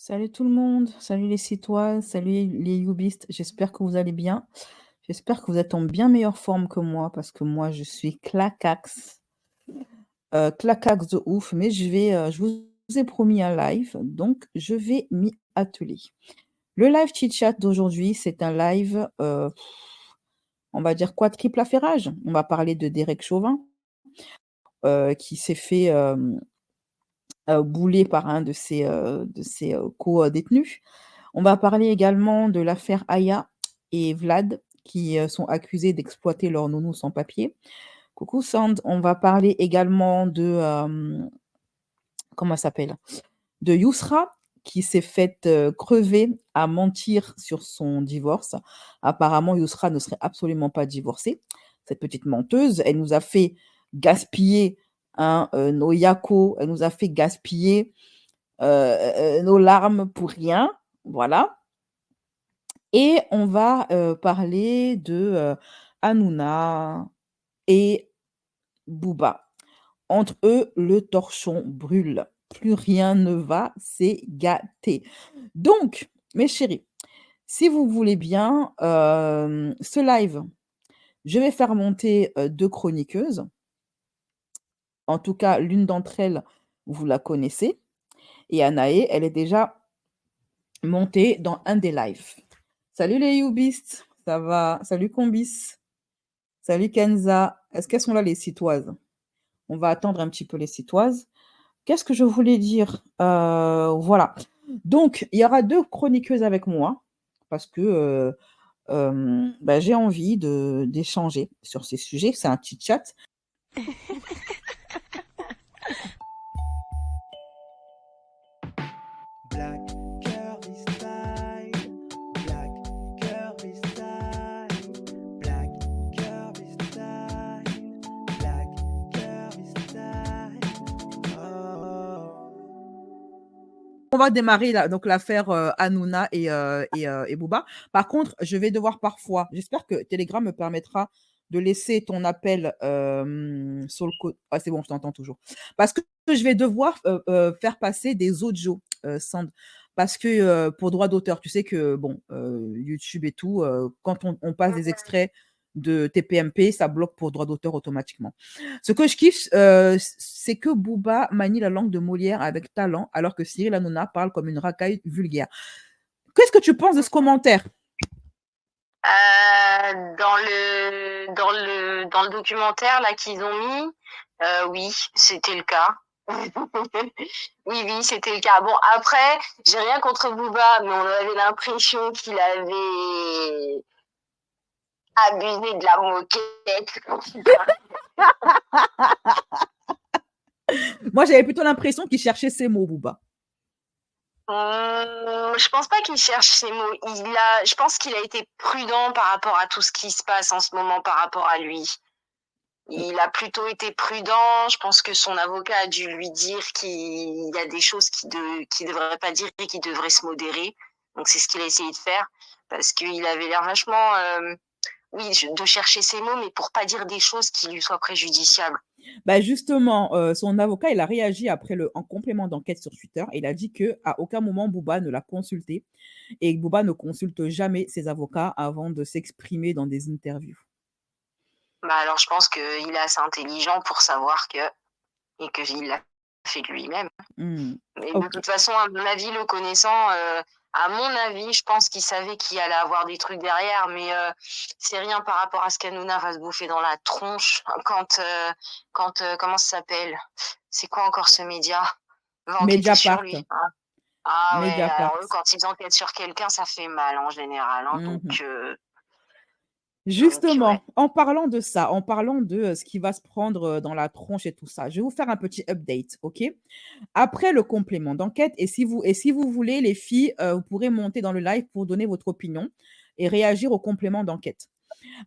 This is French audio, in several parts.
Salut tout le monde, salut les citoyens, salut les youbistes, j'espère que vous allez bien. J'espère que vous êtes en bien meilleure forme que moi parce que moi je suis clacax de ouf, mais je vous ai promis un live, donc je vais m'y atteler. Le live chit-chat d'aujourd'hui, c'est un live, on va dire quoi, triple affairage. On va parler de Derek Chauvin, qui s'est fait bouler par un de ses co-détenus. On va parler également de l'affaire Aya et Vlad qui, sont accusés d'exploiter leur nounou sans papier. Coucou Sand, on va parler également de, comment elle s'appelle? De Yousra qui s'est faite, crever à mentir sur son divorce. Apparemment, Yousra ne serait absolument pas divorcée. Cette petite menteuse, elle nous a fait gaspiller, hein, nos yako, elle nous a fait gaspiller, nos larmes pour rien, voilà. Et on va, parler de, Hanouna et Booba. Entre eux, le torchon brûle. Plus rien ne va, c'est gâté. Donc, mes chéris, si vous voulez bien, ce live, je vais faire monter, 2 chroniqueuses. En tout cas, l'une d'entre elles, vous la connaissez et Anaé, elle est déjà montée dans un des lives. Salut les youbistes, ça va? Salut Combis. Salut Kenza. Est-ce qu'elles sont là les citoises? On va attendre un petit peu les citoises. Qu'est-ce que je voulais dire? Voilà. Donc, il y aura 2 chroniqueuses avec moi parce que, bah, j'ai envie d'échanger sur ces sujets. C'est un petit chat. Black curvy style, black curvy style, black curvy style, black curvy style. Oh. On va démarrer donc l'affaire, Hanouna et Booba. Par contre, je vais devoir parfois j'espère que Telegram me permettra de laisser ton appel, sur le côté. Ah c'est bon, je t'entends toujours. Parce que je vais devoir, faire passer des audios, Sand. Parce que, pour droit d'auteur, tu sais que bon, YouTube et tout, quand on passe des extraits de TPMP, ça bloque pour droit d'auteur automatiquement. Ce que je kiffe, c'est que Booba manie la langue de Molière avec talent, alors que Cyril Hanouna parle comme une racaille vulgaire. Qu'est-ce que tu penses de ce commentaire? Dans le documentaire là qu'ils ont mis, oui, c'était le cas. Oui, oui, c'était le cas. Bon, après, j'ai rien contre Booba, mais on avait l'impression qu'il avait abusé de la moquette. Moi, j'avais plutôt l'impression qu'il cherchait ses mots, Booba. Je pense pas qu'il cherche ses mots. Je pense qu'il a été prudent par rapport à tout ce qui se passe en ce moment par rapport à lui. Il a plutôt été prudent. Je pense que son avocat a dû lui dire qu'il y a des choses qu'il devrait pas dire et qu'il devrait se modérer. Donc c'est ce qu'il a essayé de faire parce qu'il avait l'air vachement, oui, de chercher ses mots, mais pour pas dire des choses qui lui soient préjudiciables. Bah, justement, son avocat, il a réagi après en complément d'enquête sur Twitter. Il a dit que à aucun moment Booba ne l'a consulté et que Booba ne consulte jamais ses avocats avant de s'exprimer dans des interviews. Bah alors je pense qu'il est assez intelligent pour savoir et qu'il l'a fait de lui-même. Mmh. Mais de OK. toute façon, à mon avis, le connaissant, à mon avis, je pense qu'il savait qu'il allait avoir des trucs derrière, mais c'est rien par rapport à ce qu'Hanouna va se bouffer dans la tronche comment ça s'appelle? C'est quoi encore ce média? Va enquêter sur Mediapart. lui, hein. Ah ouais, alors eux, Mediapart. quand ils enquêtent sur quelqu'un, ça fait mal en général, hein, Mmh. donc ouais. Justement, en parlant de ça, en parlant de, ce qui va se prendre, dans la tronche et tout ça, je vais vous faire un petit update, OK? Après le complément d'enquête et si vous voulez les filles, vous pourrez monter dans le live pour donner votre opinion et réagir au complément d'enquête.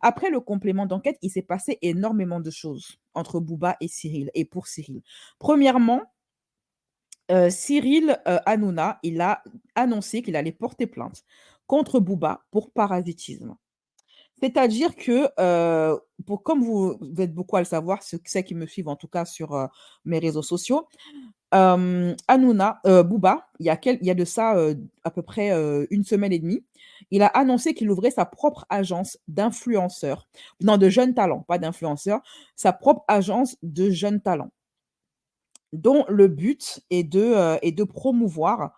Après le complément d'enquête, il s'est passé énormément de choses entre Booba et Cyril et pour Cyril. Premièrement, Cyril, Hanouna, il a annoncé qu'il allait porter plainte contre Booba pour parasitisme. C'est-à-dire que, comme vous êtes beaucoup à le savoir, ceux qui me suivent en tout cas sur, mes réseaux sociaux, Booba, il y a de ça, à peu près, 1 semaine et demie, il a annoncé qu'il ouvrait sa propre agence d'influenceurs. Non, de jeunes talents, pas d'influenceurs, sa propre agence de jeunes talents, dont le but est de promouvoir,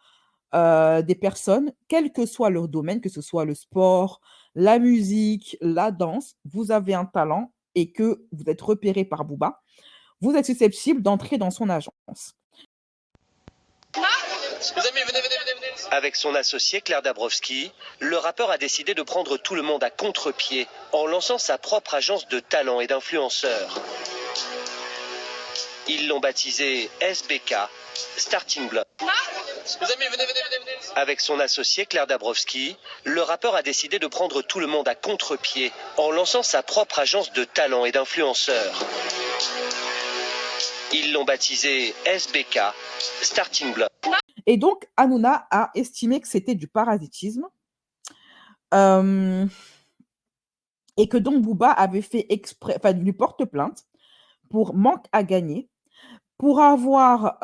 des personnes, quel que soit leur domaine, que ce soit le sport, la musique, la danse, vous avez un talent et que vous êtes repéré par Booba, vous êtes susceptible d'entrer dans son agence. Les amis, venez. Avec son associé Claire Dabrowski, le rappeur a décidé de prendre tout le monde à contre-pied en lançant sa propre agence de talents et d'influenceurs. Ils l'ont baptisé SBK, Starting Block. Les amis, venez. Avec son associé Claire Dabrowski, le rappeur a décidé de prendre tout le monde à contre-pied en lançant sa propre agence de talents et d'influenceurs. Ils l'ont baptisé SBK, Starting Block. Et donc, Hanouna a estimé que c'était du parasitisme, hem et que donc Booba avait fait exprès, enfin, lui porte plainte pour manque à gagner, pour avoir,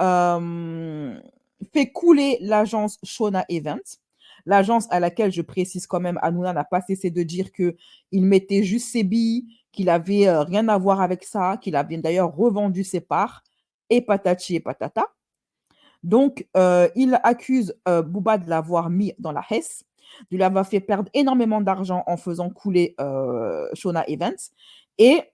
fait couler l'agence Shona Events. L'agence à laquelle, je précise quand même, Hanouna n'a pas cessé de dire qu'il mettait juste ses billes, qu'il avait, rien à voir avec ça, qu'il avait d'ailleurs revendu ses parts et patati et patata. Donc, il accuse, Booba de l'avoir mis dans la hesse, de lui avoir fait perdre énormément d'argent en faisant couler, Shona Events et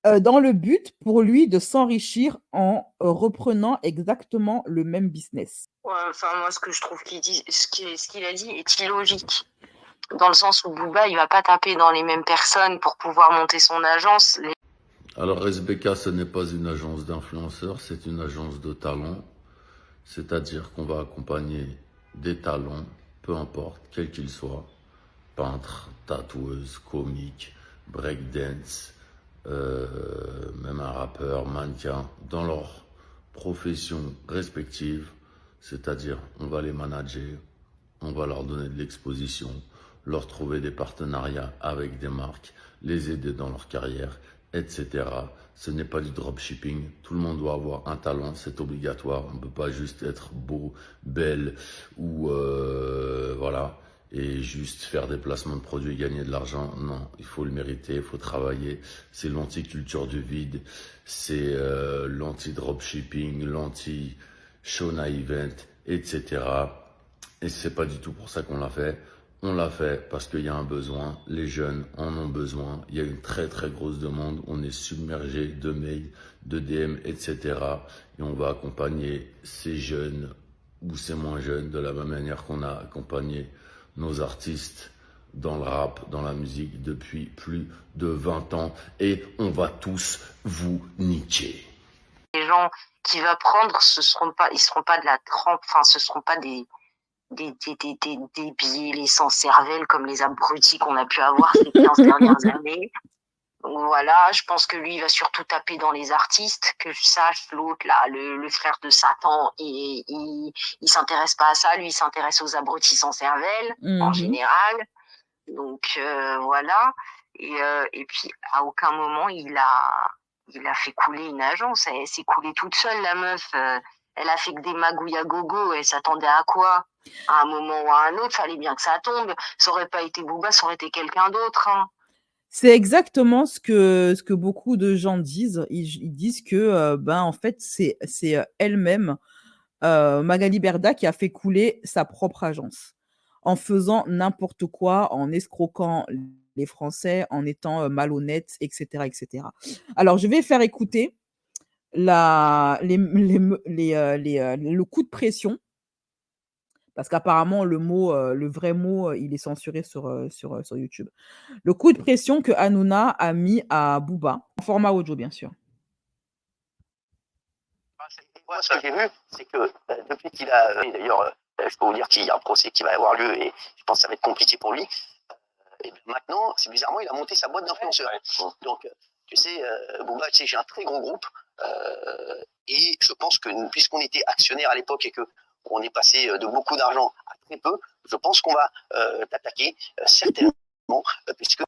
dans le but pour lui de s'enrichir en, reprenant exactement le même business. Ouais, enfin, moi, ce que je trouve ce qu'il a dit est illogique. Dans le sens où Booba, il va pas taper dans les mêmes personnes pour pouvoir monter son agence. Alors SBK, ce n'est pas une agence d'influenceurs, c'est une agence de talents. C'est-à-dire qu'on va accompagner des talents, peu importe, quels qu'ils soient, peintres, tatoueuses, comiques, breakdance, même un rappeur, mannequin, dans leur profession respective. C'est-à-dire, on va les manager, on va leur donner de l'exposition, leur trouver des partenariats avec des marques, les aider dans leur carrière, etc. Ce n'est pas du dropshipping. Tout le monde doit avoir un talent, c'est obligatoire. On ne peut pas juste être beau, belle ou voilà, et juste faire des placements de produits et gagner de l'argent. Non, il faut le mériter, il faut travailler. C'est l'anti-culture du vide, c'est l'anti-dropshipping, l'anti-Shona Event, etc. Et c'est pas du tout pour ça qu'on l'a fait. On l'a fait parce qu'il y a un besoin. Les jeunes en ont besoin. Il y a une très très grosse demande. On est submergé de mails, de DM, etc. Et on va accompagner ces jeunes ou ces moins jeunes de la même manière qu'on a accompagné nos artistes dans le rap, dans la musique depuis plus de 20 ans. Et on va tous vous niquer. Les gens qui va prendre, ils seront pas de la trempe, enfin, ce seront pas des débiles et sans cervelle comme les abrutis qu'on a pu avoir ces 15 dernières années. Donc voilà, je pense que lui, il va surtout taper dans les artistes, que je sache, l'autre, là, le frère de Satan, et il s'intéresse pas à ça, lui, il s'intéresse aux abrutis sans cervelle, en général. Donc voilà. Et puis, à aucun moment, il a fait couler une agence. Elle s'est coulée toute seule, la meuf. Elle a fait que des magouilles à gogo. Elle s'attendait à quoi? À un moment ou à un autre, fallait bien que ça tombe. Ça aurait pas été Booba, ça aurait été quelqu'un d'autre. Hein. C'est exactement ce que beaucoup de gens disent. Ils disent que, ben, en fait, c'est elle-même, Magali Berda, qui a fait couler sa propre agence, en faisant n'importe quoi, en escroquant les Français, en étant, malhonnête, et cetera, et cetera. Alors je vais faire écouter le coup de pression, parce qu'apparemment le vrai mot, il est censuré sur YouTube. Le coup de pression que Hanouna a mis à Booba, en format audio bien sûr. Moi, ce que j'ai vu, c'est que depuis qu'il a, et d'ailleurs, je peux vous dire qu'il y a un procès qui va avoir lieu et je pense que ça va être compliqué pour lui. Et maintenant, c'est bizarrement, il a monté sa boîte d'influenceurs. Donc, tu sais, Booba, tu sais, j'ai un très grand groupe et je pense que puisqu'on était actionnaire à l'époque et que on est passé de beaucoup d'argent à très peu, je pense qu'on va t'attaquer certainement puisque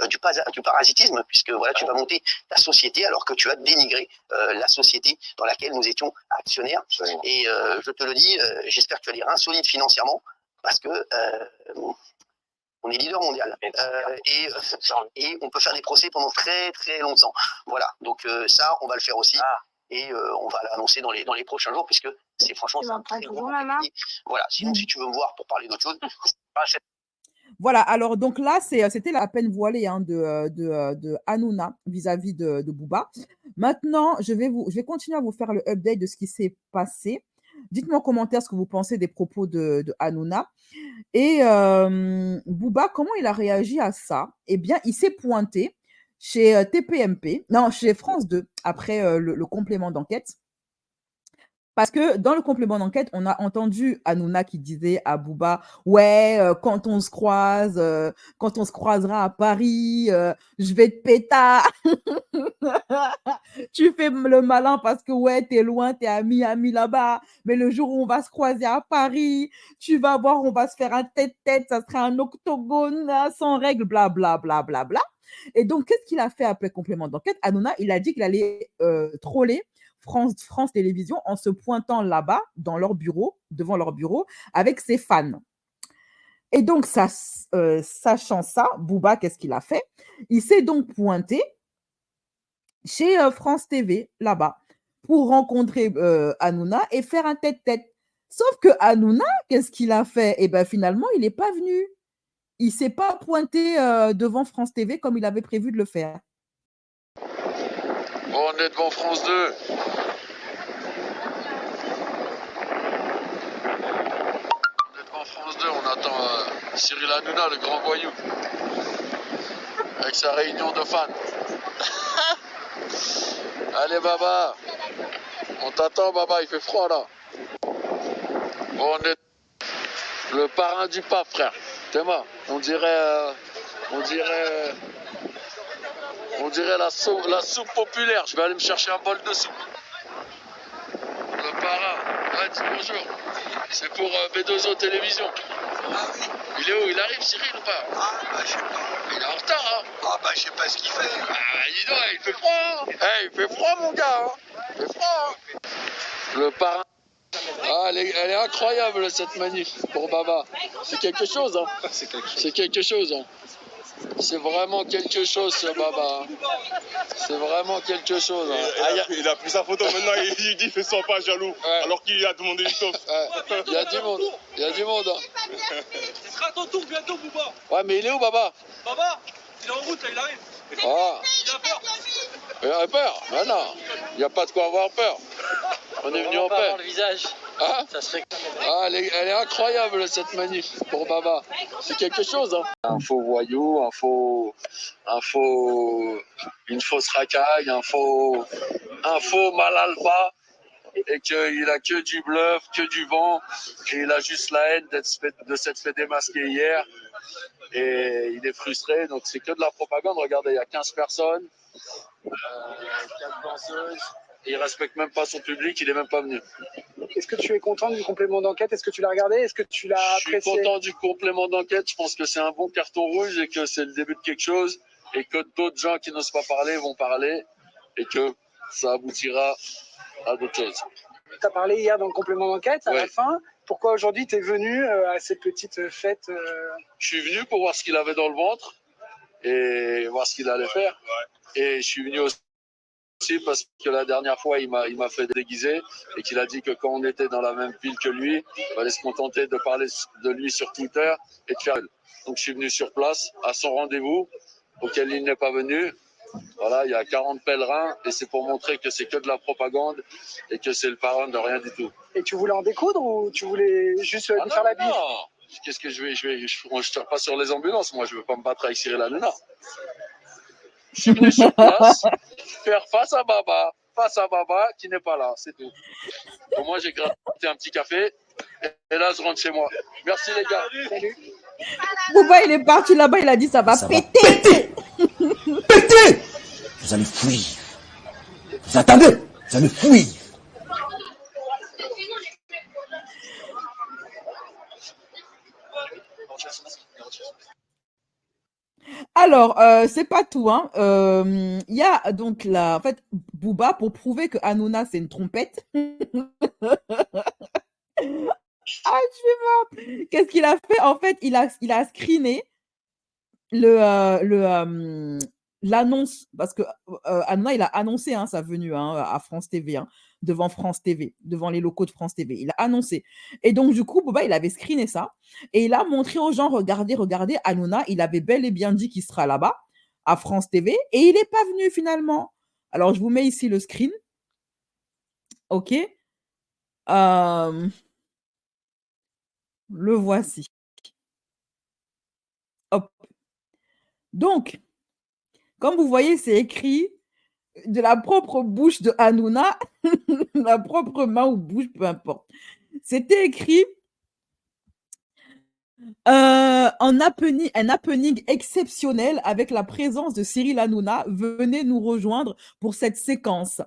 du parasitisme, puisque voilà, tu vas monter ta société alors que tu as dénigré la société dans laquelle nous étions actionnaires. Et je te le dis, j'espère que tu as les reins solides financièrement, parce que on est leader mondial et on peut faire des procès pendant très très longtemps. Voilà, donc ça, on va le faire aussi. Et on va l'annoncer dans les prochains jours, puisque c'est franchement un très gros papier. Voilà, sinon, si tu veux me voir pour parler d'autre chose, Voilà, alors donc là, c'était la peine voilée hein, de Hanouna vis-à-vis de Booba. Maintenant, je vais continuer à vous faire le update de ce qui s'est passé. Dites-moi en commentaire ce que vous pensez des propos de Hanouna. Et Booba, comment il a réagi à ça? Eh bien, il s'est pointé chez TPMP, non, chez France 2, après le complément d'enquête. Parce que dans le complément d'enquête, on a entendu Hanouna qui disait à Booba, ouais, quand on se croisera à Paris, je vais te péter. Tu fais le malin parce que ouais, t'es loin, t'es à Miami là-bas. Mais le jour où on va se croiser à Paris, tu vas voir, on va se faire un tête-tête, ça sera un octogone là, sans règles, bla bla bla bla bla. Et donc, qu'est-ce qu'il a fait après complément d'enquête? Hanouna, il a dit qu'il allait troller France Télévisions en se pointant là-bas, dans leur bureau, devant leur bureau, avec ses fans. Et donc, sachant ça, Booba, qu'est-ce qu'il a fait? Il s'est donc pointé chez France TV, là-bas, pour rencontrer Hanouna et faire un tête-tête. Sauf que Hanouna, qu'est-ce qu'il a fait? Eh bien, finalement, il n'est pas venu. Il ne s'est pas pointé devant France TV comme il avait prévu de le faire. On est devant France 2. En France 2, on attend Cyril Hanouna, le grand voyou, avec sa réunion de fans. Allez Baba, on t'attend Baba, il fait froid là. On est le parrain du pape frère. Théma, on dirait la soupe populaire. Je vais aller me chercher un bol de soupe. Le parrain, ouais, dis bonjour. C'est pour B2O Télévision. Il est où? Il arrive, Cyril, ou pas? Je sais pas. Il est en retard, hein? Je sais pas ce qu'il fait. Dis donc, il fait froid, hein? Il fait froid, mon gars, hein? Il fait froid, hein? Le parrain. Elle est incroyable, cette manif, pour Baba. C'est quelque chose, hein? C'est quelque chose, hein? C'est vraiment quelque chose, ce Baba. C'est vraiment quelque chose. Hein. Il a pris sa photo, maintenant il dit ne sois pas jaloux, alors qu'il a demandé une taupe. Il y a du monde, Hein. Ce sera ton tour bientôt, Booba. Ouais, mais il est où, Baba? Baba, il est en route, là, il arrive. Il a peur. Il a peur? Ben non, il n'y a pas de quoi avoir peur. On est venu en paix. Le visage. Hein? Ça serait... Elle est incroyable, cette manif, pour Baba. C'est quelque chose, hein. Un faux voyou, une fausse racaille, un faux mal alpha, et qu'il a que du bluff, que du vent, et il a juste la haine de s'être fait démasquer hier, et il est frustré, donc c'est que de la propagande. Regardez, il y a 15 personnes, 4 danseuses, et il respecte même pas son public, il est même pas venu. Est-ce que tu es content du complément d'enquête? Est-ce que tu l'as regardé? Est-ce que tu l'as apprécié? Je suis content du complément d'enquête. Je pense que c'est un bon carton rouge et que c'est le début de quelque chose et que d'autres gens qui n'osent pas parler vont parler et que ça aboutira à d'autres choses. Tu as parlé hier dans le complément d'enquête, à la fin. Pourquoi aujourd'hui tu es venu à cette petite fête Je suis venu pour voir ce qu'il avait dans le ventre et voir ce qu'il allait faire. Et je suis venu aussi parce que la dernière fois, il m'a fait déguiser et qu'il a dit que quand on était dans la même ville que lui, il fallait se contenter de parler de lui sur Twitter et de faire. Donc je suis venu sur place à son rendez-vous auquel il n'est pas venu. Voilà, il y a 40 pèlerins et c'est pour montrer que c'est que de la propagande et que c'est le parrain de rien du tout. Et tu voulais en découdre ou tu voulais juste lui faire la bise? Non, qu'est-ce que je tire pas sur les ambulances, moi je veux pas me battre avec Cyril Hanouna. Je suis venu sur place faire face à Baba qui n'est pas là, c'est tout. Donc moi j'ai gratté un petit café et là je rentre chez moi. Merci les gars. Salut. Booba, il est parti là-bas, il a dit ça va péter. Péter. Vous allez fuir. Vous attendez, vous allez fuir. Alors, Alors, c'est pas tout, hein. Il y a donc en fait, Booba, pour prouver que Hanouna, c'est une trompette. Ah, je suis morte. Qu'est-ce qu'il a fait? En fait, il a screené l'annonce parce que, Hanouna, il a annoncé, hein, sa venue, hein, à France TV, hein, devant France TV, devant les locaux de France TV. Il a annoncé et donc du coup, Booba, il avait screené ça et il a montré aux gens: «Regardez, regardez, Hanouna, il avait bel et bien dit qu'il sera là-bas, à France TV et il est pas venu finalement». Alors je vous mets ici le screen, OK? Hem, le voici. Hop. Donc, comme vous voyez, c'est écrit de la propre bouche de Hanouna, la propre main ou bouche, peu importe. C'était écrit, un happening exceptionnel avec la présence de Cyril Hanouna. Venez nous rejoindre pour cette séquence.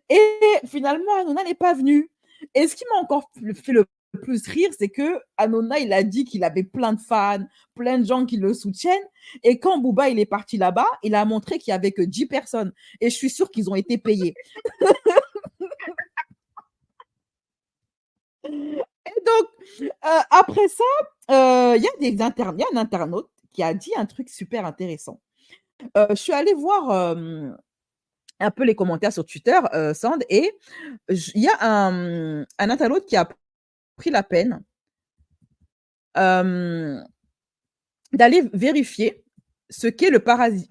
Et finalement, Hanouna n'est pas venu. Et ce qui m'a encore fait le plus rire, c'est que Hanouna, il a dit qu'il avait plein de fans, plein de gens qui le soutiennent. Et quand Booba, il est parti là-bas, il a montré qu'il y avait que 10 personnes. Et je suis sûre qu'ils ont été payés. Et donc, après ça, il y a un internaute qui a dit un truc super intéressant. Je suis allée voir, un peu les commentaires sur Twitter, Sand, et il y a un internaute qui a pris la peine, hem, d'aller vérifier ce qu'est le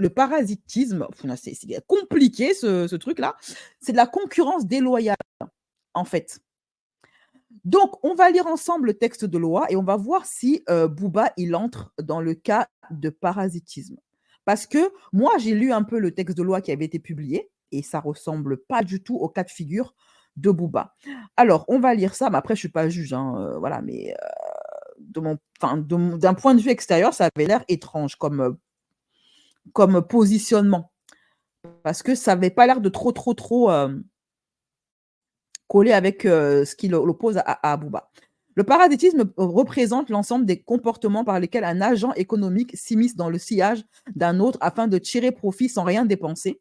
parasitisme. Ouf, c'est compliqué ce truc-là. C'est de la concurrence déloyale, en fait. Donc, on va lire ensemble le texte de loi et on va voir si, Booba, il entre dans le cas de parasitisme. Parce que moi, j'ai lu un peu le texte de loi qui avait été publié et ça ressemble pas du tout au cas de figure de Booba. Alors, on va lire ça, mais après je suis pas juge, hein, voilà, mais, d'un point de vue extérieur, ça avait l'air étrange comme positionnement. Parce que ça avait pas l'air de trop, coller avec, ce qui l'oppose à Booba. Le parasitisme représente l'ensemble des comportements par lesquels un agent économique s'immisce dans le sillage d'un autre afin de tirer profit sans rien dépenser,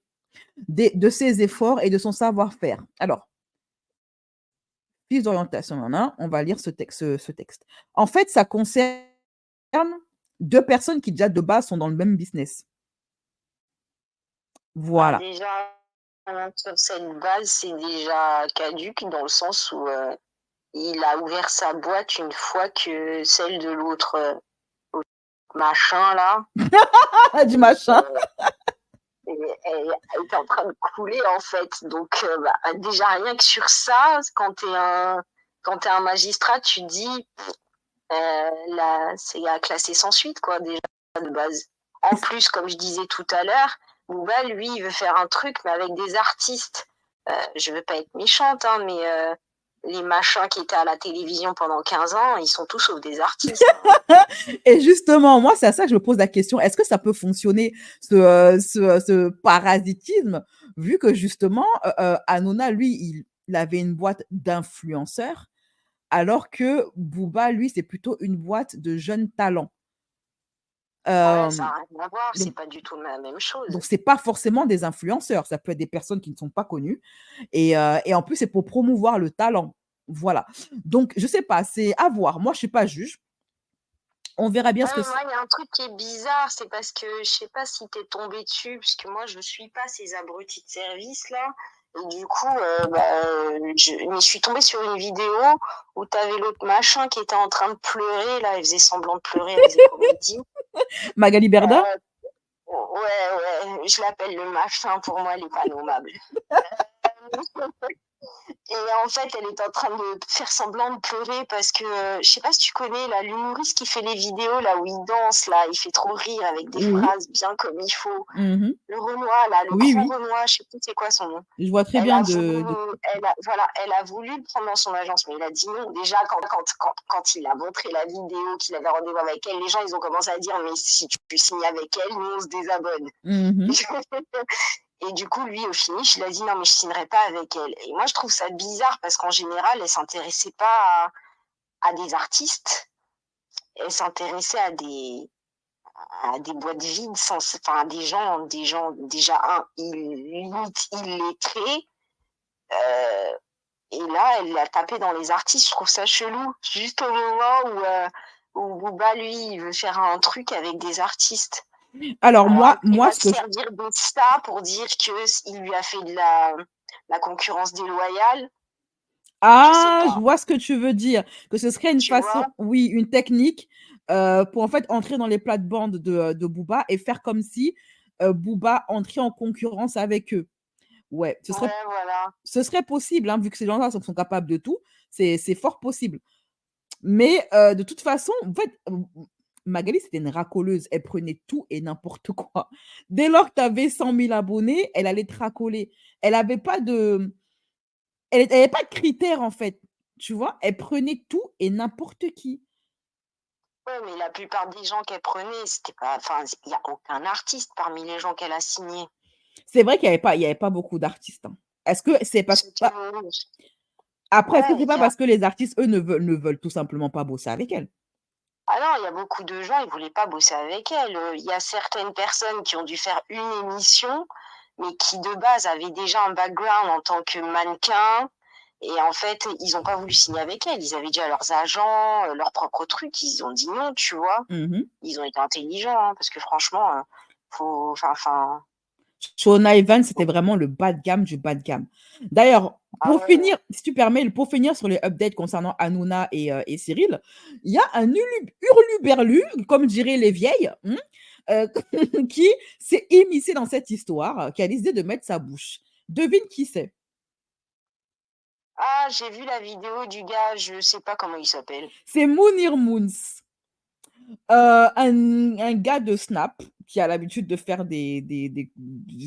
de ses efforts et de son savoir-faire. Alors, fiche d'orientation, on va lire ce texte. En fait, ça concerne 2 personnes qui déjà de base sont dans le même business. Bah, Voilà. déjà, sur cette base, c'est déjà caduque dans le sens où il a ouvert sa boîte une fois que celle de l'autre machin là, Du machin. elle était en train de couler en fait. Donc bah, déjà rien que sur ça, quand t'es un magistrat, tu te dis là c'est à classer sans suite quoi déjà de base. En plus, comme je disais tout à l'heure, Booba lui il veut faire un truc mais avec des artistes. Je veux pas être méchante hein, mais les machins qui étaient à la télévision pendant 15 ans, ils sont tous sauf des artistes. Hein. Et justement, moi, c'est à ça que je me pose la question. Est-ce que ça peut fonctionner ce parasitisme, vu que justement, Hanouna, lui, il avait une boîte d'influenceurs, alors que Booba, lui, c'est plutôt une boîte de jeunes talents. Ouais, ça Hem, n'a rien à voir, c'est donc pas du tout la même chose. donc c'est pas forcément des influenceurs, ça peut être des personnes qui ne sont pas connues et en plus, c'est pour promouvoir le talent. Voilà. Donc je sais pas, c'est à voir. Moi, je suis pas juge. On verra bien ce que Moi, il y a un truc qui est bizarre, c'est parce que je sais pas si t'es tombé dessus, parce que moi, je suis pas ces abrutis de service là. Et du coup, je suis tombée sur une vidéo où t'avais l'autre machin qui était en train de pleurer, là, il faisait semblant de pleurer avec des comédies. Magali Berda? Ouais, je l'appelle le machin, pour moi, elle est pas nommable. Et en fait, elle est en train de faire semblant de pleurer parce que, je sais pas si tu connais là, l'humoriste qui fait les vidéos là où il danse là, il fait trop rire avec des Oui. phrases bien comme il faut. Mmh. Le Renoir là, le Oui, grand oui. Renoir, je sais plus c'est quoi son nom. Je vois très Elle bien a voulu, de elle a voulu le prendre dans son agence, mais il a dit non. Déjà, quand il a montré la vidéo, qu'il avait rendez-vous avec elle, les gens ils ont commencé à dire mais si tu signes avec elle, nous on se désabonne. Mmh. Et du coup, lui, au finish, il a dit non, mais je signerai pas avec elle. Et moi, je trouve ça bizarre parce qu'en général, elle s'intéressait pas à des artistes, elle s'intéressait à des boîtes vides, enfin des gens déjà illettrés. Et là, elle l'a tapé dans les artistes. Je trouve ça chelou. Juste au moment où Booba, lui, il veut faire un truc avec des artistes. Alors Alors, il moi, va ce se que servir de ça pour dire qu'il lui a fait de la concurrence déloyale. je vois ce que tu veux dire. Que ce serait une Tu vois? façon, oui, une technique pour en fait entrer dans les plates-bandes de Booba et faire comme si Booba entrait en concurrence avec eux. Ouais, Ouais, voilà. ce serait possible, hein, vu que ces gens-là sont capables de tout, c'est fort possible. Mais de toute façon, en fait, Magali, c'était une racoleuse. Elle prenait tout et n'importe quoi. Dès lors que tu avais 100 000 abonnés, elle allait te racoler. Elle avait pas de elle avait pas de critères, en fait, tu vois? Elle prenait tout et n'importe qui. Ouais, mais la plupart des gens qu'elle prenait, c'était pas, enfin, il y a aucun artiste parmi les gens qu'elle a signés. C'est vrai qu'il y avait pas beaucoup d'artistes, hein. Est-ce que c'est parce C'était bah, après, est-ce que ouais, c'est pas parce que les artistes, eux, ne veulent tout simplement pas bosser avec elle? ah non, il y a beaucoup de gens, ils voulaient pas bosser avec elle. Il y a certaines personnes qui ont dû faire une émission, mais qui de base avaient déjà un background en tant que mannequin. Et en fait, ils ont pas voulu signer avec elle. Ils avaient déjà leurs agents, leurs propres trucs. Ils ont dit non, tu vois. Mmh. Ils ont été intelligents, hein, parce que franchement, faut, enfin, Shona Evans, c'était vraiment le bas de gamme du bas de gamme. D'ailleurs, ah pour ouais. finir, si tu permets, pour finir sur les updates concernant Hanouna et Cyril, il y a un hurluberlu, comme diraient les vieilles, qui s'est immiscé dans cette histoire, qui a décidé de mettre sa bouche. Devine qui c'est? Ah, j'ai vu la vidéo du gars, je sais pas comment il s'appelle. C'est Mounir Moons, un gars de Snap qui a l'habitude de faire des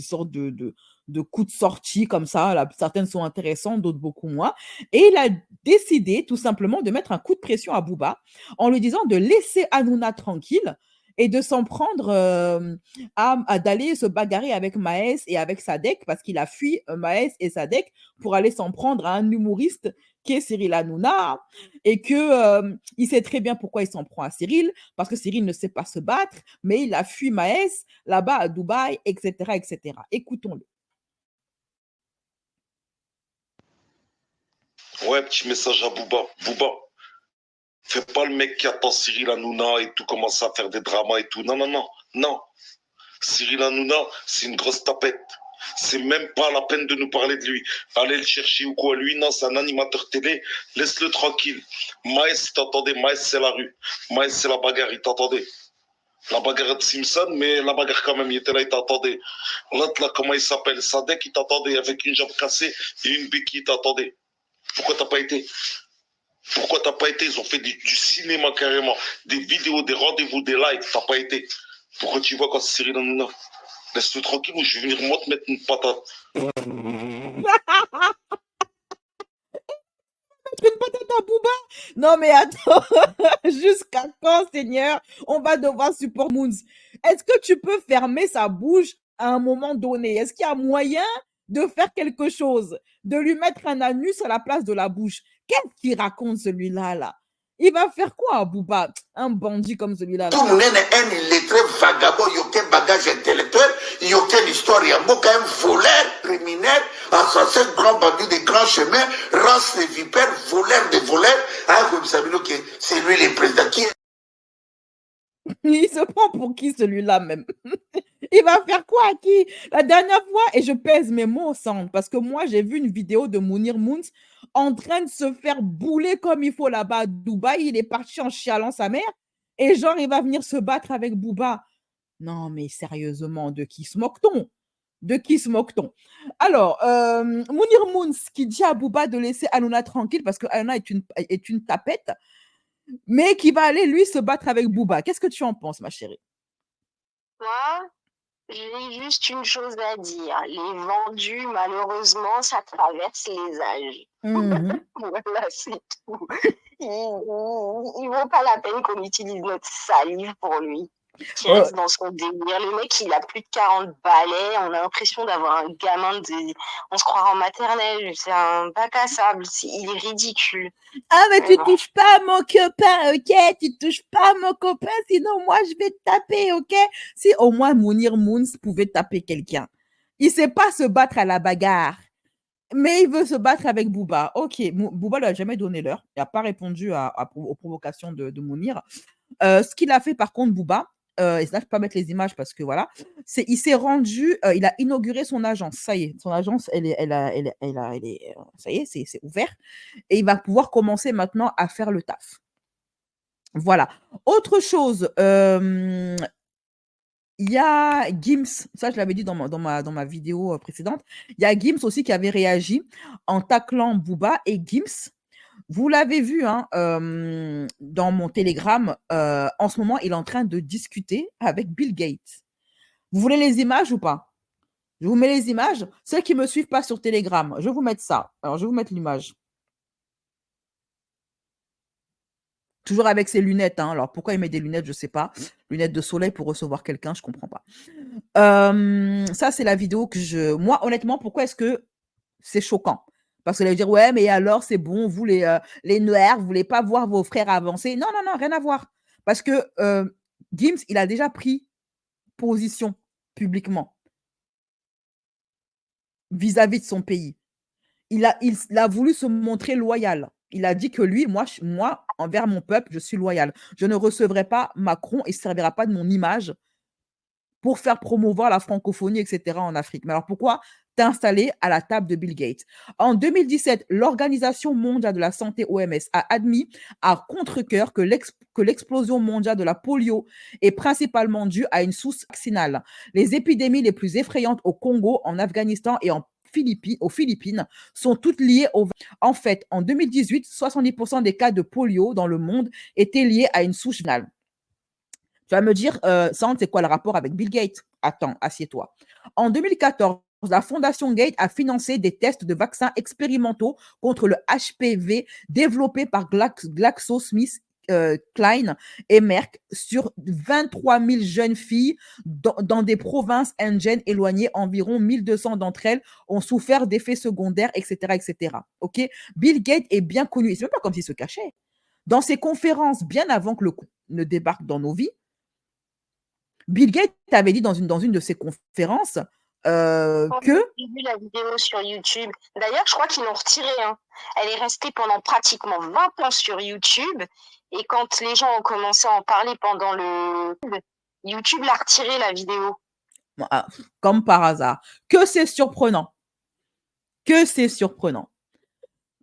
sortes de coups de sortie comme ça. Là, certaines sont intéressantes, d'autres beaucoup moins. Et il a décidé tout simplement de mettre un coup de pression à Booba en lui disant de laisser Hanouna tranquille et de s'en prendre d'aller se bagarrer avec Maes et avec Sadek parce qu'il a fui Maes et Sadek pour aller s'en prendre à un humoriste qui est Cyril Hanouna et que il sait très bien pourquoi il s'en prend à Cyril parce que Cyril ne sait pas se battre, mais il a fui Maes là-bas à Dubaï, etc., etc. Écoutons-le. Ouais, petit message à Booba. Booba, fais pas le mec qui attend Cyril Hanouna et tout, commence à faire des dramas et tout. Non, non, non, non. Cyril Hanouna, c'est une grosse tapette. C'est même pas la peine de nous parler de lui. Allez le chercher ou quoi. Lui, non, c'est un animateur télé. Laisse-le tranquille. Maës, t'entendais, Maës, c'est la rue. Maës, c'est la bagarre, il t'entendait. La bagarre de Simpson, mais la bagarre quand même, il était là, il t'entendait. L'autre là, comment il s'appelle? Sadek, il t'entendait avec une jambe cassée et une béquille, il t'entendait. Pourquoi t'as pas été? Pourquoi t'as pas été? Ils ont fait du cinéma carrément, des vidéos, des rendez-vous, des lives, t'as pas été. Pourquoi tu vois quand c'est Cyril Hanouna? Laisse-le tranquille ou je vais venir moi te mettre une patate. Une patate à Booba? Non mais attends, jusqu'à quand, Seigneur, on va devoir supporter Moons? Est-ce que tu peux fermer sa bouche à un moment donné? Est-ce qu'il y a moyen de faire quelque chose, de lui mettre un anus à la place de la bouche? Qu'est-ce qu'il raconte celui-là là? Il va faire quoi à Booba? Un bandit comme celui-là là. Tout le monde est un illettré vagabond, il n'y a aucun bagage intellectuel, il n'y a aucune histoire, il y a beaucoup un voleur, criminel, assassin, grand bandit des grands chemins, race de vipères, voleur de voleurs. Ah, vous savez que c'est lui le président qui est. Il se prend pour qui celui-là même? Il va faire quoi à qui? La dernière fois, et je pèse mes mots au centre, parce que moi, j'ai vu une vidéo de Mounir Moons en train de se faire bouler comme il faut là-bas à Dubaï. Il est parti en chialant sa mère. Et genre, il va venir se battre avec Booba. Non, mais sérieusement, de qui se moque-t-on? De qui se moque-t-on? Alors, Mounir Moons qui dit à Booba de laisser Hanouna tranquille parce que Hanouna est une tapette, mais qui va aller, lui, se battre avec Booba. Qu'est-ce que tu en penses, ma chérie? Moi, j'ai juste une chose à dire. Les vendus, malheureusement, ça traverse les âges. Mhm. Voilà, c'est tout. Il vaut pas la peine qu'on utilise notre salive pour lui. qui reste dans son délire. Le mec, il a plus de 40 balais. On a l'impression d'avoir un gamin on se croit en maternelle. C'est un bac à sable. Il est ridicule. Ah, mais tu touches pas à mon copain, ok? Tu touches pas à mon copain, sinon moi, je vais te taper, ok? Si au moins Mounir Moons pouvait taper quelqu'un. Il sait pas se battre à la bagarre. Mais il veut se battre avec Booba. Ok, Booba lui a jamais donné l'heure. Il n'a pas répondu aux provocations de Mounir. Ce qu'il a fait par contre, Booba, et là, je ne peux pas mettre les images parce que voilà, il s'est rendu, il a inauguré son agence. Ça y est, son agence, ça y est, c'est ouvert. Et il va pouvoir commencer maintenant à faire le taf. Voilà. Autre chose, il y a Gims, ça je l'avais dit dans ma vidéo précédente. Il y a Gims aussi qui avait réagi en taclant Booba. Et Gims, vous l'avez vu hein, dans mon Telegram, en ce moment, il est en train de discuter avec Bill Gates. Vous voulez les images ou pas? Je vous mets les images. Ceux qui ne me suivent pas sur Telegram, je vais vous mettre ça. Alors, je vais vous mettre l'image. Toujours avec ses lunettes. Hein. Alors, pourquoi il met des lunettes, je ne sais pas. Lunettes de soleil pour recevoir quelqu'un, je ne comprends pas. Ça, c'est la vidéo que Moi, honnêtement, pourquoi est-ce que c'est choquant? Parce que allait dire, ouais, mais alors, c'est bon, vous, les Noirs, vous ne voulez pas voir vos frères avancer. Non, non, non, rien à voir. Parce que Gims, il a déjà pris position publiquement vis-à-vis de son pays. Il a voulu se montrer loyal. Il a dit que lui, moi, envers mon peuple, je suis loyal. Je ne recevrai pas Macron et il ne servira pas de mon image pour faire promouvoir la francophonie, etc. en Afrique. Mais alors pourquoi t'installer à la table de Bill Gates? En 2017, l'Organisation mondiale de la santé, OMS, a admis à contre-cœur que l'explosion mondiale de la polio est principalement due à une source vaccinale. Les épidémies les plus effrayantes au Congo, en Afghanistan et aux Philippines sont toutes liées au... En fait, en 2018, 70% des cas de polio dans le monde étaient liés à une souche vaccinale. Tu vas me dire, Sand, c'est quoi le rapport avec Bill Gates? Attends, assieds-toi. En 2014, la Fondation Gates a financé des tests de vaccins expérimentaux contre le HPV développés par GlaxoSmithKline et Merck sur 23 000 jeunes filles dans des provinces indiennes éloignées. Environ 1200 d'entre elles ont souffert d'effets secondaires, etc., etc. Ok? Bill Gates est bien connu. C'est même pas comme s'il se cachait. Dans ses conférences, bien avant que le coup ne débarque dans nos vies, Bill Gates avait dit dans une de ses conférences que... J'ai vu la vidéo sur YouTube. D'ailleurs, je crois qu'ils l'ont retirée. Hein. Elle est restée pendant pratiquement 20 ans sur YouTube. Et quand les gens ont commencé à en parler pendant le... YouTube l'a retiré, la vidéo. Comme par hasard. Que c'est surprenant. Que c'est surprenant.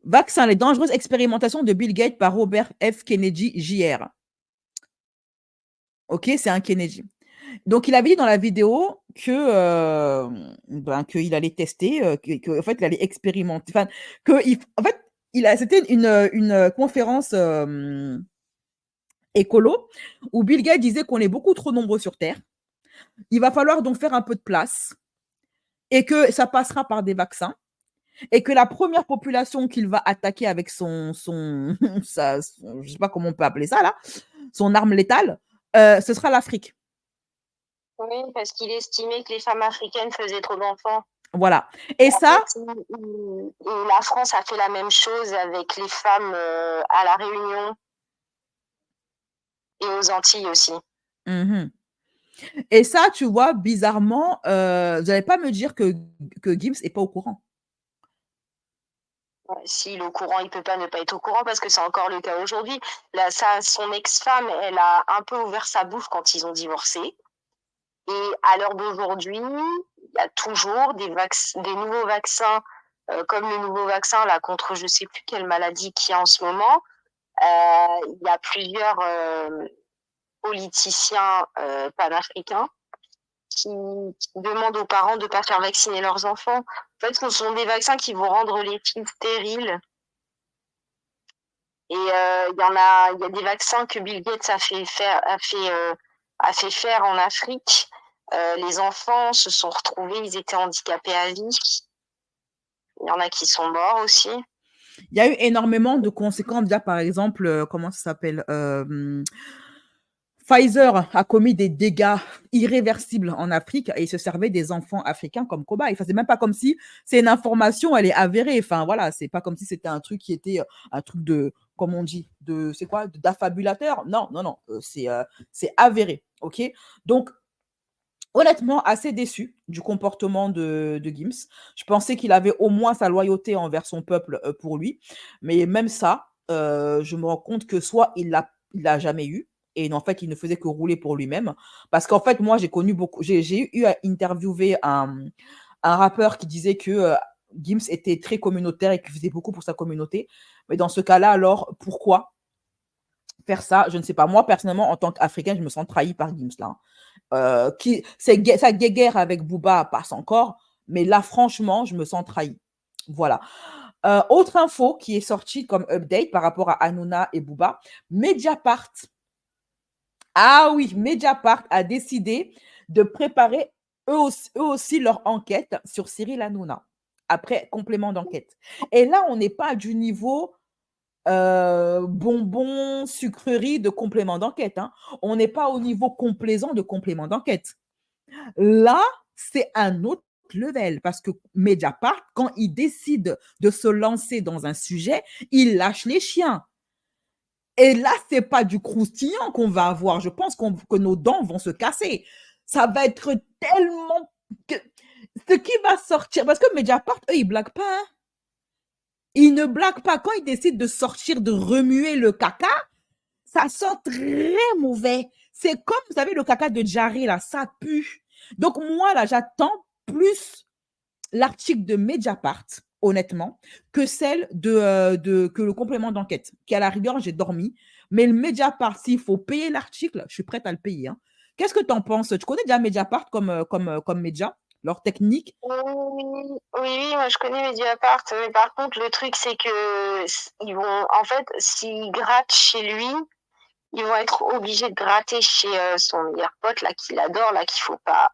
Vaccin, les dangereuses expérimentations de Bill Gates par Robert F. Kennedy Jr. Ok, c'est un Kennedy. Donc, il avait dit dans la vidéo que qu'il allait tester, en fait, il allait expérimenter. Enfin, en fait, c'était une conférence écolo où Bill Gates disait qu'on est beaucoup trop nombreux sur Terre. Il va falloir donc faire un peu de place et que ça passera par des vaccins et que la première population qu'il va attaquer avec je sais pas comment on peut appeler ça là, son arme létale, ce sera l'Afrique. Oui, parce qu'il estimait que les femmes africaines faisaient trop d'enfants. Voilà. Et ça... la France a fait la même chose avec les femmes à La Réunion et aux Antilles aussi. Et ça, tu vois, bizarrement, vous n'allez pas me dire que Gims n'est pas au courant. S'il est au courant, il ne peut pas ne pas être au courant parce que c'est encore le cas aujourd'hui. Son ex-femme, elle a un peu ouvert sa bouche quand ils ont divorcé. Et à l'heure d'aujourd'hui, il y a toujours des nouveaux vaccins, comme le nouveau vaccin là, contre je ne sais plus quelle maladie qu'il y a en ce moment. Il y a plusieurs politiciens panafricains qui demandent aux parents de ne pas faire vacciner leurs enfants. En fait, ce sont des vaccins qui vont rendre les filles stériles. Et il y a des vaccins que Bill Gates a fait faire en Afrique. Les enfants se sont retrouvés, ils étaient handicapés à vie. Il y en a qui sont morts aussi. Il y a eu énormément de conséquences. Déjà, par exemple, comment ça s'appelle Pfizer a commis des dégâts irréversibles en Afrique et il se servait des enfants africains comme cobayes. Enfin, c'est même pas comme si c'est une information, elle est avérée. Enfin, voilà, c'est pas comme si c'était un truc qui était un truc de, comme on dit, c'est quoi, d'affabulateur. Non, non, non, c'est avéré, ok. Donc, honnêtement, assez déçu du comportement de Gims. Je pensais qu'il avait au moins sa loyauté envers son peuple pour lui. Mais même ça, je me rends compte que soit il l'a jamais eu, et en fait, il ne faisait que rouler pour lui-même. Parce qu'en fait, moi, j'ai eu à interviewer un rappeur qui disait que Gims était très communautaire et qu'il faisait beaucoup pour sa communauté. Mais dans ce cas-là, alors, pourquoi faire ça? Je ne sais pas. Moi, personnellement, en tant qu'Africain, je me sens trahi par Gims, là. Sa guéguerre avec Booba passe encore, mais là, franchement, je me sens trahi. Voilà. Autre info qui est sortie comme update par rapport à Hanouna et Booba, Mediapart. Ah oui, Mediapart a décidé de préparer eux aussi leur enquête sur Cyril Hanouna, après complément d'enquête. Et là, on n'est pas du niveau bonbons, sucreries de complément d'enquête, hein. On n'est pas au niveau complaisant de complément d'enquête. Là, c'est un autre level parce que Mediapart, quand il décide de se lancer dans un sujet, il lâche les chiens. Et là, c'est pas du croustillant qu'on va avoir. Je pense que nos dents vont se casser. Ça va être tellement ce qui va sortir, parce que Mediapart, eux, ils blaguent pas, hein. Ils ne blaguent pas. Quand ils décident de sortir, de remuer le caca, ça sent très mauvais. C'est comme, vous savez, le caca de Jarry, là, ça pue. Donc, moi, là, j'attends plus l'article de Mediapart, honnêtement, que celle que le complément d'enquête, qui à la rigueur, j'ai dormi. Mais le Mediapart, s'il faut payer l'article, je suis prête à le payer, hein. Qu'est-ce que tu en penses? Tu connais déjà Mediapart comme média, leur technique? Oui, oui, moi je connais Mediapart, mais par contre, le truc, c'est que ils vont, en fait, s'ils grattent chez lui, ils vont être obligés de gratter chez son meilleur pote, là, qu'il adore, là, qu'il faut pas.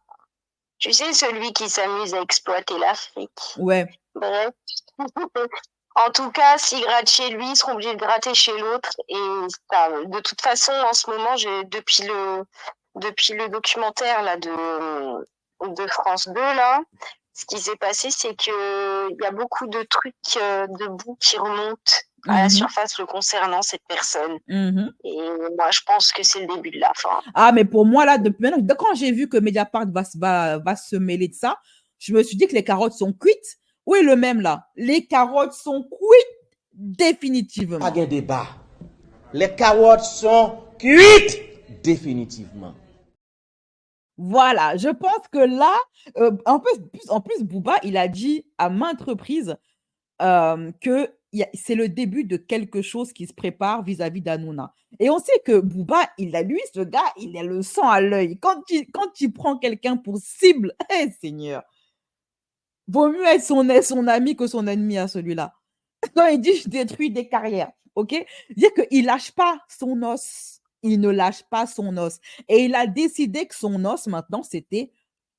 Tu sais, celui qui s'amuse à exploiter l'Afrique. Ouais. Bref. En tout cas, s'ils grattent chez lui, ils seront obligés de gratter chez l'autre. Et ça, de toute façon, en ce moment, depuis le documentaire là, de France 2, là, ce qui s'est passé, c'est que il y a beaucoup de trucs de boue qui remontent à la surface le concernant cette personne. Et moi, je pense que c'est le début de la fin. Ah, mais pour moi, là, quand j'ai vu que Mediapart va se mêler de ça, je me suis dit que les carottes sont cuites. Oui, le même là. Les carottes sont cuites définitivement. Pas de débat. Les carottes sont cuites définitivement. Voilà, je pense que là, en plus, Booba, il a dit à maintes reprises que c'est le début de quelque chose qui se prépare vis-à-vis d'Hanouna. Et on sait que Booba, ce gars, il a le sang à l'œil. Quand tu prends quelqu'un pour cible, Seigneur, vaut mieux être son ami que son ennemi à celui-là. Quand il dit « je détruis des carrières », ok, dire qu'il ne lâche pas son os. Il ne lâche pas son os. Et il a décidé que son os, maintenant, c'était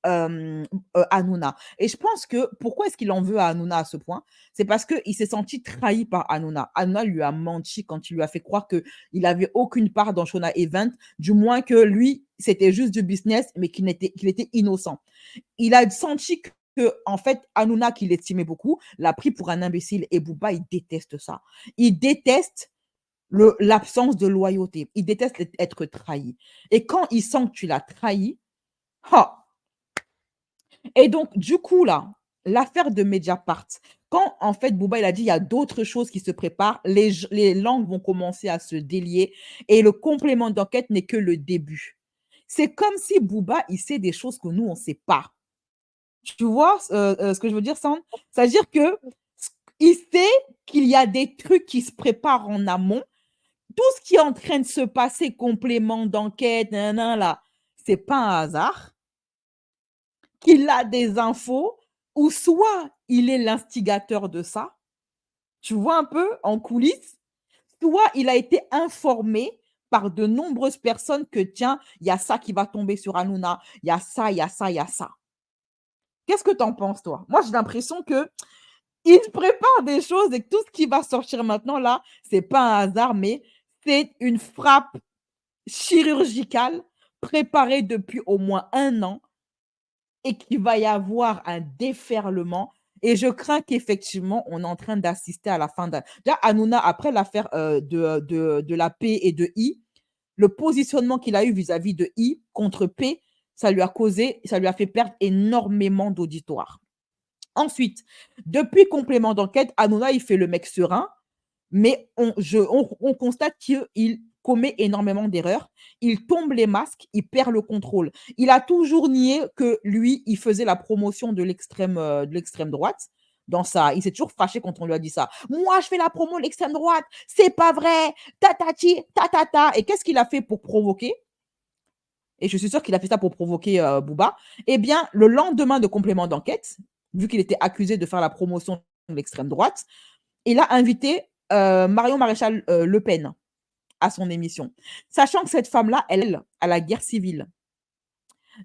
Hanouna. Et je pense que pourquoi est-ce qu'il en veut à Hanouna à ce point? C'est parce qu'il s'est senti trahi par Hanouna. Hanouna lui a menti quand il lui a fait croire qu'il n'avait aucune part dans Shona Event, du moins que lui, c'était juste du business, mais qu'il était innocent. Il a senti que en fait, Hanouna, qui l'estimait beaucoup, l'a pris pour un imbécile. Et Booba, il déteste ça. Il déteste l'absence de loyauté. Il déteste être trahi. Et quand il sent que tu l'as trahi, et donc, du coup, là, l'affaire de Mediapart, quand en fait Booba, il a dit il y a d'autres choses qui se préparent, les langues vont commencer à se délier et le complément d'enquête n'est que le début. C'est comme si Booba, il sait des choses que nous, on ne sait pas. Tu vois ce que je veux dire, Sand? C'est-à-dire qu'il sait qu'il y a des trucs qui se préparent en amont. Tout ce qui est en train de se passer, complément d'enquête, là, c'est pas un hasard. Qu'il a des infos, ou soit il est l'instigateur de ça, tu vois un peu, en coulisses, soit il a été informé par de nombreuses personnes que, tiens, il y a ça qui va tomber sur Hanouna, il y a ça, il y a ça, il y a ça. Qu'est-ce que tu en penses, toi? Moi, j'ai l'impression qu'il prépare des choses et que tout ce qui va sortir maintenant, là, c'est pas un hasard, mais c'est une frappe chirurgicale préparée depuis au moins 1 an et qu'il va y avoir un déferlement et je crains qu'effectivement, on est en train d'assister à la fin d'un déjà Hanouna après l'affaire, de la P et de I, le positionnement qu'il a eu vis-à-vis de I contre P, ça lui a fait perdre énormément d'auditoire. Ensuite, depuis complément d'enquête, Hanouna, il fait le mec serein, mais on constate qu'il commet énormément d'erreurs. Il tombe les masques, il perd le contrôle. Il a toujours nié que lui, il faisait la promotion de l'extrême droite. Il s'est toujours fâché quand on lui a dit ça. Moi, je fais la promo de l'extrême droite, c'est pas vrai, tatati, tatata. Et qu'est-ce qu'il a fait pour provoquer? Et je suis sûre qu'il a fait ça pour provoquer Booba. Eh bien, le lendemain de complément d'enquête, vu qu'il était accusé de faire la promotion de l'extrême droite, il a invité Marion Maréchal Le Pen à son émission. Sachant que cette femme-là, elle, à la guerre civile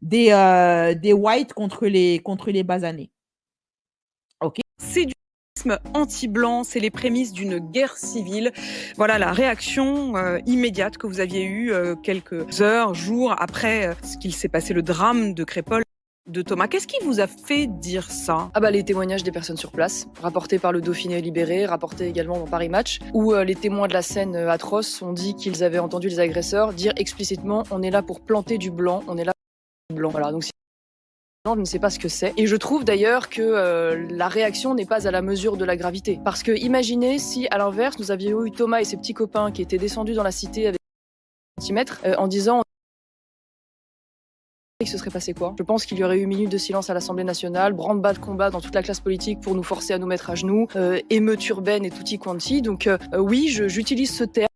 des whites contre les basanés. OK. C'est du racisme anti-blanc, c'est les prémices d'une guerre civile. Voilà la réaction immédiate que vous aviez eue quelques heures, jours après ce qu'il s'est passé, le drame de Crépol. De Thomas, qu'est-ce qui vous a fait dire ça? Les témoignages des personnes sur place, rapportés par le Dauphiné Libéré, rapportés également dans Paris Match, où les témoins de la scène atroce ont dit qu'ils avaient entendu les agresseurs dire explicitement on est là pour planter du blanc, on est là pour du blanc. Voilà, donc je ne sais pas ce que c'est. Et je trouve d'ailleurs que la réaction n'est pas à la mesure de la gravité. Parce que imaginez si, à l'inverse, nous avions eu Thomas et ses petits copains qui étaient descendus dans la cité avec un centimètre en disant il se serait passé quoi? Je pense qu'il y aurait eu une minute de silence à l'Assemblée nationale, branle-bas de combat dans toute la classe politique pour nous forcer à nous mettre à genoux, émeute urbaine et tutti quanti. Donc oui, j'utilise ce terme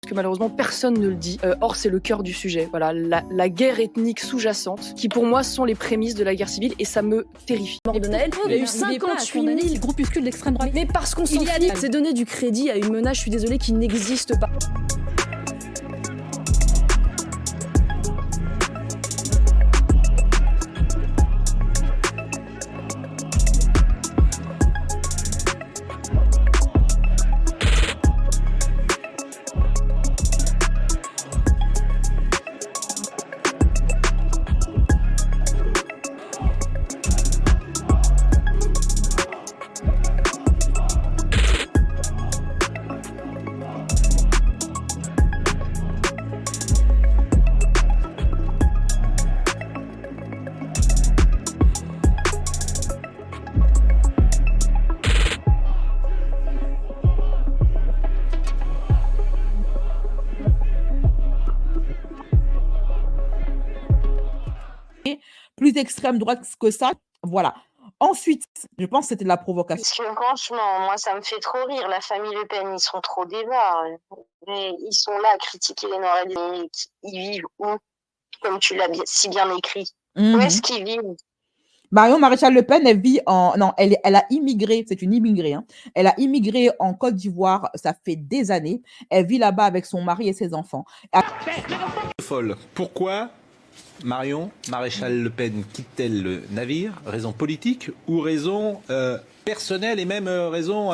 parce que malheureusement personne ne le dit. Or c'est le cœur du sujet. Voilà, la guerre ethnique sous-jacente, qui pour moi sont les prémices de la guerre civile et ça me terrifie. Il y a eu 58 000 groupuscules d'extrême droite. Mais parce qu'on s'en fout, c'est donner du crédit à une menace, je suis désolée, qui n'existe pas. Plus d'extrême droite que ça, voilà. Ensuite, je pense que c'était de la provocation. Parce que franchement, moi, ça me fait trop rire. La famille Le Pen, ils sont trop débat. Mais ils sont là à critiquer les Noirs et les... Ils vivent où? Comme tu l'as si bien écrit. Où est-ce qu'ils vivent? Marion Maréchal Le Pen, elle vit non, elle a immigré, c'est une immigrée, hein. Elle a immigré en Côte d'Ivoire, ça fait des années. Elle vit là-bas avec son mari et ses enfants. Folle. Pourquoi Marion Maréchal Le Pen quitte-t-elle le navire? Raison politique ou raison personnelle et même raison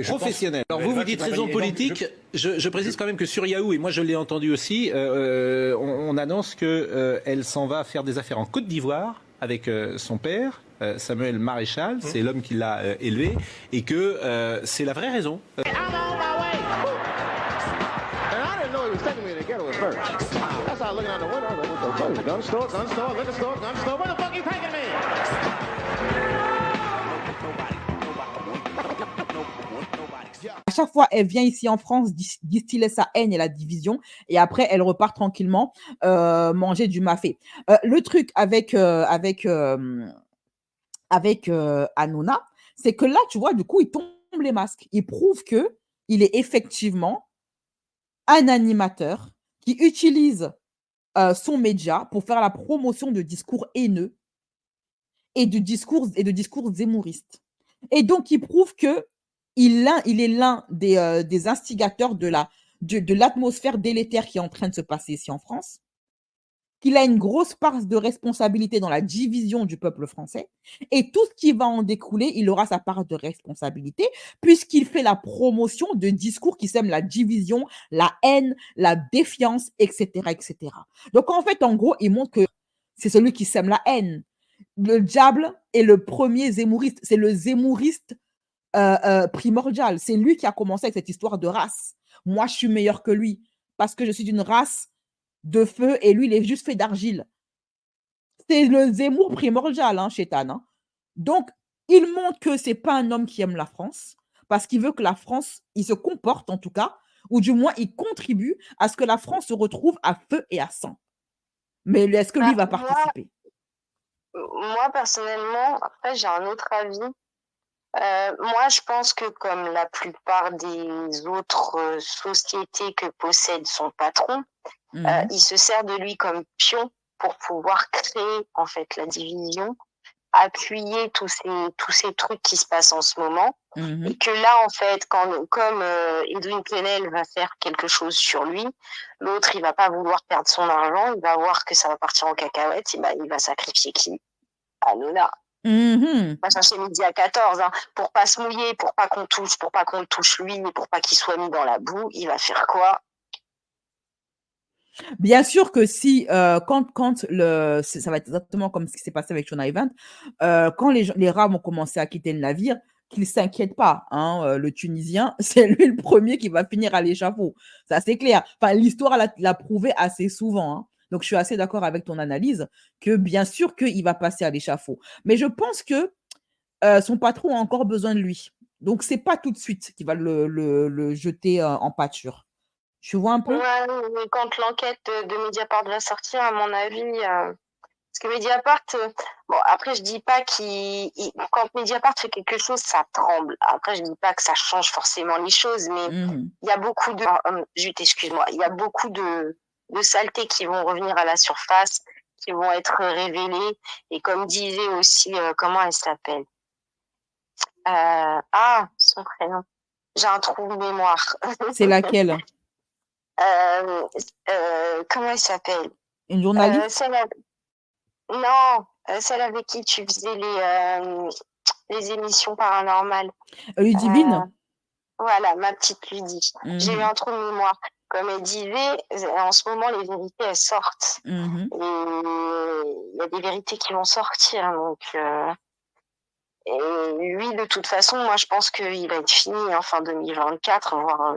professionnelle? Alors vous dites raison politique, je précise quand même que sur Yahoo, et moi je l'ai entendu aussi, on annonce qu'elle s'en va faire des affaires en Côte d'Ivoire avec son père, Samuel Maréchal, c'est l'homme qui l'a élevé, et que c'est la vraie raison. À chaque fois, elle vient ici en France distiller sa haine et la division, et après, elle repart tranquillement manger du mafé. Le truc avec Hanouna, c'est que là, tu vois, du coup, il tombe les masques. Il prouve que il est effectivement un animateur qui utilise son média pour faire la promotion de discours haineux et de discours zémouristes. Et donc, il prouve que il est l'un des instigateurs de l'atmosphère délétère qui est en train de se passer ici en France. qu'il a une grosse part de responsabilité dans la division du peuple français et tout ce qui va en découler, il aura sa part de responsabilité puisqu'il fait la promotion de discours qui sèment la division, la haine, la défiance, etc., etc. Donc en fait, en gros, il montre que c'est celui qui sème la haine. Le diable est le premier zémouriste, c'est le zémouriste primordial. C'est lui qui a commencé avec cette histoire de race. Moi, je suis meilleur que lui parce que je suis d'une race de feu et lui, il est juste fait d'argile. C'est le Zemmour primordial, hein, Chétan, hein. Donc, il montre que c'est pas un homme qui aime la France parce qu'il veut que la France, il se comporte en tout cas, ou du moins, il contribue à ce que la France se retrouve à feu et à sang. Mais est-ce que lui va participer? Moi, personnellement, après, j'ai un autre avis. Moi, je pense que comme la plupart des autres sociétés que possède son patron, il se sert de lui comme pion pour pouvoir créer en fait la division, appuyer tous ces trucs qui se passent en ce moment, et que là en fait, comme Edwin Plenel va faire quelque chose sur lui, l'autre il va pas vouloir perdre son argent, il va voir que ça va partir en cacahuète, et ben il va sacrifier qui? Hanouna. On va chercher midi à 14, hein, pour pas se mouiller, pour pas qu'on le touche lui, et pour pas qu'il soit mis dans la boue, il va faire quoi? Bien sûr que si, quand ça va être exactement comme ce qui s'est passé avec Shaun Evans, quand les rats vont commencer à quitter le navire, qu'ils ne s'inquiètent pas, hein, le Tunisien, c'est lui le premier qui va finir à l'échafaud. Ça, c'est clair. Enfin, l'histoire l'a prouvé assez souvent, hein. Donc, je suis assez d'accord avec ton analyse que bien sûr qu'il va passer à l'échafaud. Mais je pense que son patron a encore besoin de lui. Donc, c'est pas tout de suite qu'il va le jeter en pâture. Tu vois un peu? Ouais, mais quand l'enquête de Mediapart va sortir, à mon avis, parce que Mediapart, bon, après, je dis pas quand Mediapart fait quelque chose, ça tremble. Après, je dis pas que ça change forcément les choses, mais il y a beaucoup de, Jut, excuse-moi, il y a beaucoup de saletés qui vont revenir à la surface, qui vont être révélées. Et comme disait aussi, comment elle s'appelle? Son prénom. J'ai un trou de mémoire. C'est laquelle? Comment elle s'appelle? Une journaliste? Non, celle avec qui tu faisais les émissions paranormales. Ludivine? Voilà, ma petite Ludie. J'ai eu un trou de mémoire. Comme elle disait, en ce moment, les vérités, elles sortent. Et il y a des vérités qui vont sortir. Donc, et lui, de toute façon, moi, je pense qu'il va être fini en fin 2024, voire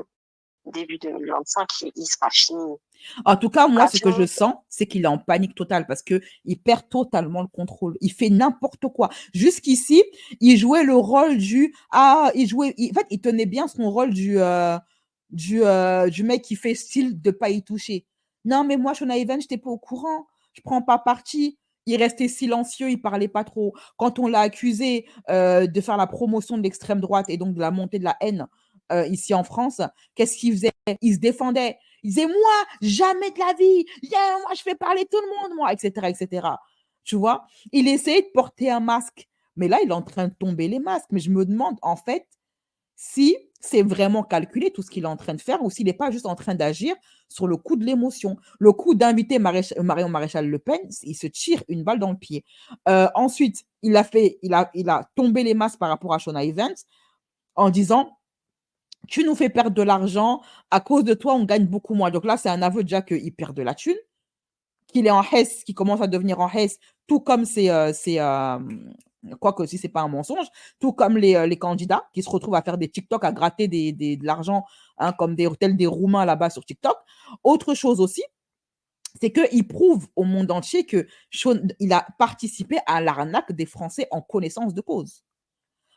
début 2025, il sera fini. En tout cas, moi, ce que je sens, c'est qu'il est en panique totale parce qu'il perd totalement le contrôle. Il fait n'importe quoi. Jusqu'ici, il jouait le rôle en fait, il tenait bien son rôle du mec qui fait style de pas y toucher. Non, mais moi, Shaun Evans, je n'étais pas au courant. Je prends pas parti. Il restait silencieux, il parlait pas trop. Quand on l'a accusé de faire la promotion de l'extrême droite et donc de la montée de la haine ici en France, qu'est-ce qu'il faisait? Il se défendait. Il disait, moi, jamais de la vie, moi, je fais parler tout le monde, moi, etc., etc. Tu vois? Il essayait de porter un masque. Mais là, il est en train de tomber les masques. Mais je me demande, en fait, si c'est vraiment calculé tout ce qu'il est en train de faire ou s'il n'est pas juste en train d'agir sur le coup de l'émotion. Le coup d'inviter Marion Maréchal Le Pen, il se tire une balle dans le pied. Ensuite, il a tombé les masques par rapport à Shaun Evans en disant, tu nous fais perdre de l'argent, à cause de toi, on gagne beaucoup moins. Donc là, c'est un aveu déjà qu'il perd de la thune, qu'il est en hesse, qu'il commence à devenir en hesse, tout comme quoique si c'est pas un mensonge, tout comme les candidats qui se retrouvent à faire des TikTok, à gratter de l'argent, hein, comme tels des Roumains là-bas sur TikTok. Autre chose aussi, c'est qu'il prouve au monde entier qu'il a participé à l'arnaque des Français en connaissance de cause.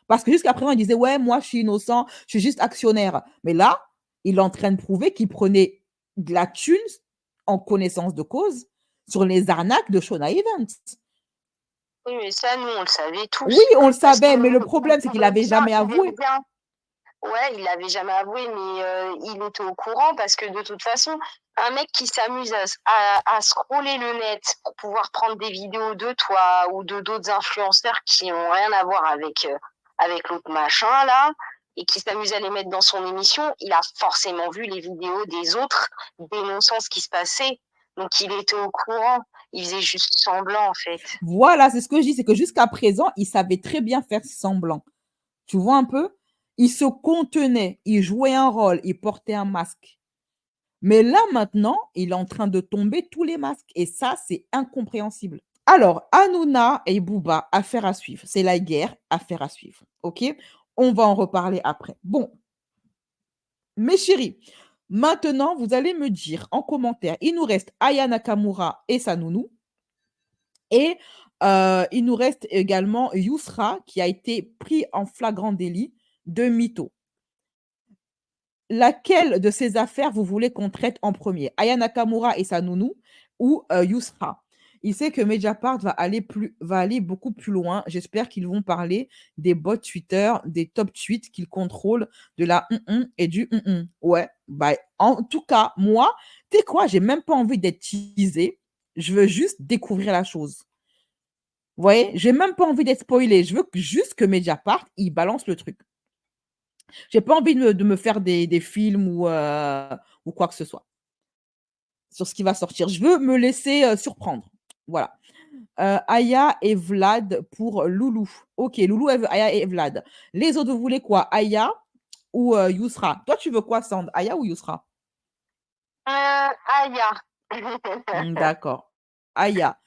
Parce que jusqu'à présent, il disait, ouais, moi, je suis innocent, je suis juste actionnaire. Mais là, il est en train de prouver qu'il prenait de la thune en connaissance de cause sur les arnaques de Shaun Evans. Oui, mais ça, nous, on le savait tous. Oui, on le savait, mais le problème, c'est qu'il n'avait jamais avoué. Ouais, il l'avait jamais avoué, mais il était au courant parce que de toute façon, un mec qui s'amuse à scroller le net pour pouvoir prendre des vidéos de toi ou de d'autres influenceurs qui n'ont rien à voir avec l'autre machin là, et qui s'amuse à les mettre dans son émission, il a forcément vu les vidéos des autres dénonçant ce qui se passait. Donc il était au courant. Il faisait juste semblant, en fait. Voilà, c'est ce que je dis, c'est que jusqu'à présent, il savait très bien faire semblant. Tu vois un peu? Il se contenait, il jouait un rôle, il portait un masque. Mais là, maintenant, il est en train de tomber tous les masques et ça, c'est incompréhensible. Alors, Hanouna et Booba, affaire à suivre. C'est la guerre, affaire à suivre. OK? On va en reparler après. Bon, mes chéris, maintenant, vous allez me dire en commentaire, il nous reste Aya Nakamura et sa nounou et il nous reste également Yousra qui a été pris en flagrant délit de mytho. Laquelle de ces affaires vous voulez qu'on traite en premier? Aya Nakamura et sa nounou ou Yousra? Il sait que Mediapart va aller beaucoup plus loin. J'espère qu'ils vont parler des bots Twitter, des top tweets qu'ils contrôlent, de la et du Ouais, bah, en tout cas, moi, tu sais quoi? J'ai même pas envie d'être teasée. Je veux juste découvrir la chose. Vous voyez? J'ai même pas envie d'être spoilée. Je veux juste que Mediapart, ils balancent le truc. J'ai pas envie de me faire des films ou quoi que ce soit sur ce qui va sortir. Je veux me laisser surprendre. Voilà. Aya et Vlad pour Loulou. OK, Loulou, elle veut Aya et Vlad. Les autres, vous voulez quoi? Aya ou Yousra? Toi, tu veux quoi, Sand? Aya ou Yousra? Aya. D'accord. Aya.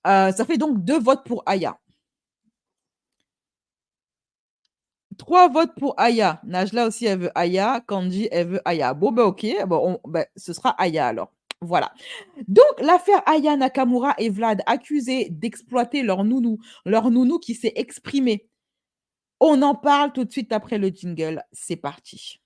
Ça fait donc 2 votes pour Aya. 3 votes pour Aya. Najla aussi, elle veut Aya. Kanji, elle veut Aya. Bon, ben OK. Bon, ce sera Aya alors. Voilà. Donc, l'affaire Aya Nakamura et Vlad accusés d'exploiter leur nounou qui s'est exprimé. On en parle tout de suite après le jingle. C'est parti.